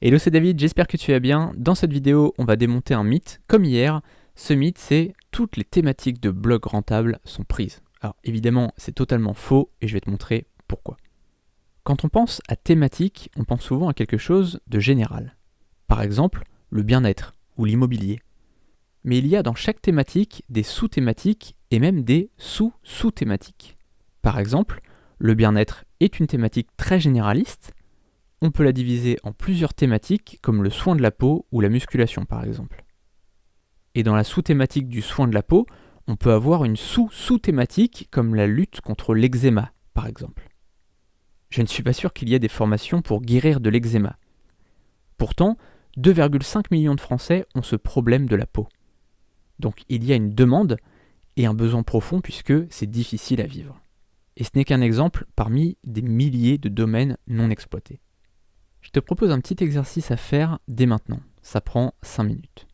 Hello, c'est David, j'espère que tu vas bien. Dans cette vidéo, on va démonter un mythe, comme hier. Ce mythe, c'est toutes les thématiques de blog rentables sont prises. Alors évidemment, c'est totalement faux et je vais te montrer pourquoi. Quand on pense à thématique, on pense souvent à quelque chose de général. Par exemple, le bien-être ou l'immobilier. Mais il y a dans chaque thématique des sous-thématiques et même des sous-sous-thématiques. Par exemple, le bien-être est une thématique très généraliste. On peut la diviser en plusieurs thématiques comme le soin de la peau ou la musculation par exemple. Et dans la sous-thématique du soin de la peau, on peut avoir une sous-sous-thématique comme la lutte contre l'eczéma par exemple. Je ne suis pas sûr qu'il y ait des formations pour guérir de l'eczéma. Pourtant, 2,5 millions de Français ont ce problème de la peau. Donc il y a une demande et un besoin profond puisque c'est difficile à vivre. Et ce n'est qu'un exemple parmi des milliers de domaines non exploités. Je te propose un petit exercice à faire dès maintenant. Ça prend 5 minutes.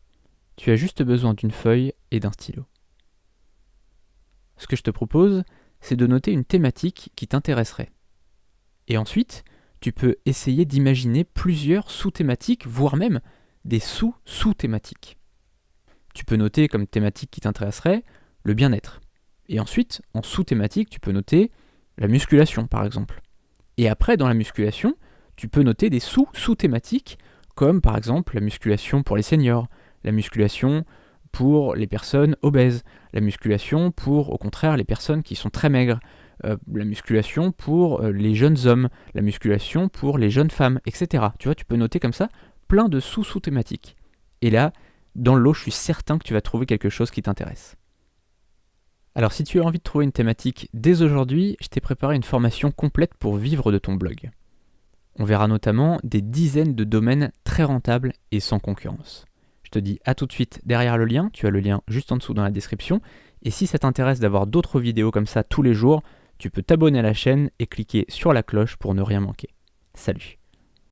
Tu as juste besoin d'une feuille et d'un stylo. Ce que je te propose, c'est de noter une thématique qui t'intéresserait. Et ensuite, tu peux essayer d'imaginer plusieurs sous-thématiques, voire même des sous-sous-thématiques. Tu peux noter comme thématique qui t'intéresserait le bien-être. Et ensuite, en sous-thématique, tu peux noter la musculation, par exemple. Et après, dans la musculation, tu peux noter des sous-sous-thématiques, comme par exemple la musculation pour les seniors, la musculation pour les personnes obèses, la musculation pour, au contraire, les personnes qui sont très maigres, la musculation pour les jeunes hommes, la musculation pour les jeunes femmes, etc. Tu vois, tu peux noter comme ça plein de sous-sous-thématiques. Et là, dans le lot, je suis certain que tu vas trouver quelque chose qui t'intéresse. Alors si tu as envie de trouver une thématique dès aujourd'hui, je t'ai préparé une formation complète pour vivre de ton blog. On verra notamment des dizaines de domaines très rentables et sans concurrence. Je te dis à tout de suite derrière le lien, tu as le lien juste en dessous dans la description. Et si ça t'intéresse d'avoir d'autres vidéos comme ça tous les jours, tu peux t'abonner à la chaîne et cliquer sur la cloche pour ne rien manquer. Salut!